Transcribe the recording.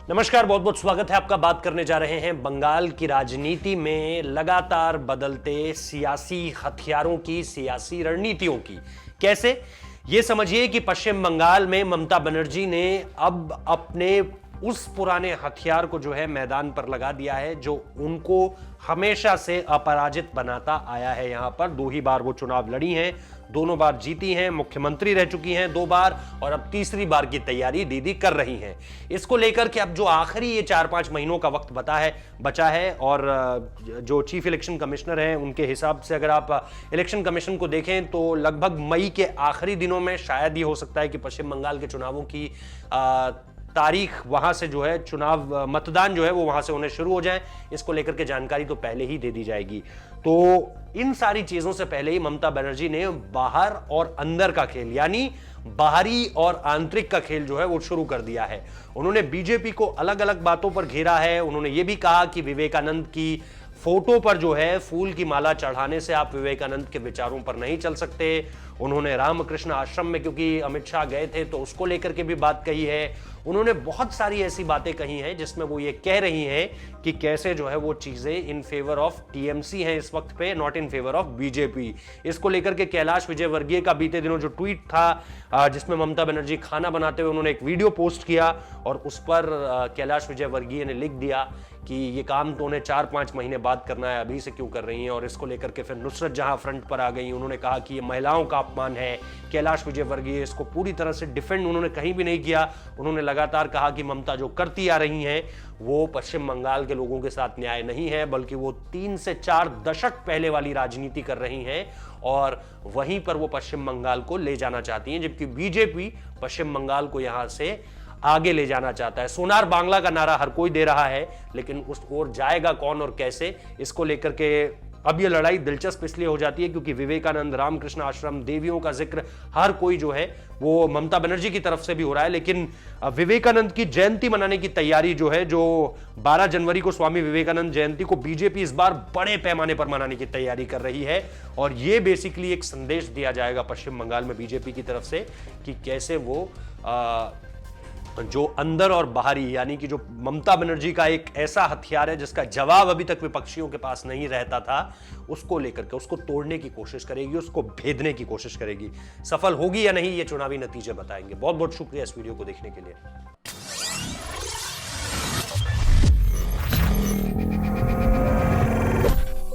नमस्कार, बहुत बहुत स्वागत है आपका। बात करने जा रहे हैं बंगाल की राजनीति में लगातार बदलते सियासी हथियारों की, सियासी रणनीतियों की। कैसे? ये समझिए कि पश्चिम बंगाल में ममता बनर्जी ने अब अपने उस पुराने हथियार को जो है मैदान पर लगा दिया है, जो उनको हमेशा से अपराजित बनाता आया है। यहां पर 2 ही बार वो चुनाव लड़ी हैं, दोनों बार जीती हैं, मुख्यमंत्री रह चुकी हैं 2 बार और अब तीसरी बार की तैयारी दीदी कर रही हैं। इसको लेकर के अब जो आखिरी ये 4-5 महीनों का वक्त बचा है और जो चीफ इलेक्शन कमिश्नर हैं उनके हिसाब से अगर आप इलेक्शन कमीशन को देखें तो लगभग मई के आखिरी दिनों में शायद ये हो सकता है कि पश्चिम बंगाल के चुनावों की तारीख वहां से जो है चुनाव मतदान जो है वो वहां से होने शुरू हो जाए। इसको लेकर के जानकारी तो पहले ही दे दी जाएगी। तो इन सारी चीजों से पहले ही ममता बनर्जी ने बाहर और अंदर का खेल, यानी बाहरी और आंतरिक का खेल जो है वो शुरू कर दिया है। उन्होंने बीजेपी को अलग अलग बातों पर घेरा है। उन्होंने ये भी कहा कि विवेकानंद की फोटो पर जो है फूल की माला चढ़ाने से आप विवेकानंद के विचारों पर नहीं चल सकते। उन्होंने रामकृष्ण आश्रम में क्योंकि अमित शाह गए थे तो उसको लेकर के भी बात कही है। उन्होंने बहुत सारी ऐसी बातें कही हैं जिसमें वो ये कह रही हैं कि कैसे जो है वो चीजें इन फेवर ऑफ टीएमसी हैं इस वक्त पे, not in favour of BJP. इसको लेकर के कैलाश विजयवर्गीय का बीते दिनों जो ट्वीट था जिसमें ममता बनर्जी खाना बनाते हुए उन्होंने एक वीडियो पोस्ट किया और उस पर कैलाश विजयवर्गीय ने लिख दिया कि ये काम तो उन्हें 4-5 महीने बाद करना है, अभी से क्यों कर रही हैं। और इसको लेकर के फिर नुसरत जहां फ्रंट पर आ गई, उन्होंने कहा कि ये महिलाओं का अपमान है। कैलाश विजयवर्गीय इसको पूरी तरह से डिफेंड उन्होंने कहीं भी नहीं किया। उन्होंने लगातार कहा कि ममता जो करती आ रही हैं वो पश्चिम बंगाल के लोगों के साथ न्याय नहीं है, बल्कि वो 3 से 4 दशक पहले वाली राजनीति कर रही हैं और वहीं पर वो पश्चिम बंगाल को ले जाना चाहती हैं, जबकि बीजेपी पश्चिम बंगाल को यहां से आगे ले जाना चाहता है। सोनार बांग्ला का नारा हर कोई दे रहा है, लेकिन उस ओर जाएगा कौन और कैसे, इसको लेकर के अब ये लड़ाई दिलचस्प इसलिए हो जाती है क्योंकि विवेकानंद, रामकृष्ण आश्रम, देवियों का जिक्र हर कोई जो है वो ममता बनर्जी की तरफ से भी हो रहा है। लेकिन विवेकानंद की जयंती मनाने की तैयारी जो है, जो 12 जनवरी को स्वामी विवेकानंद जयंती को बीजेपी इस बार बड़े पैमाने पर मनाने की तैयारी कर रही है और ये बेसिकली एक संदेश दिया जाएगा पश्चिम बंगाल में बीजेपी की तरफ से कि कैसे वो जो अंदर और बाहरी, यानी कि जो ममता बनर्जी का एक ऐसा हथियार है जिसका जवाब अभी तक विपक्षियों के पास नहीं रहता था, उसको लेकर के उसको तोड़ने की कोशिश करेगी, उसको भेदने की कोशिश करेगी। सफल होगी या नहीं ये चुनावी नतीजे बताएंगे। बहुत बहुत शुक्रिया इस वीडियो को देखने के लिए।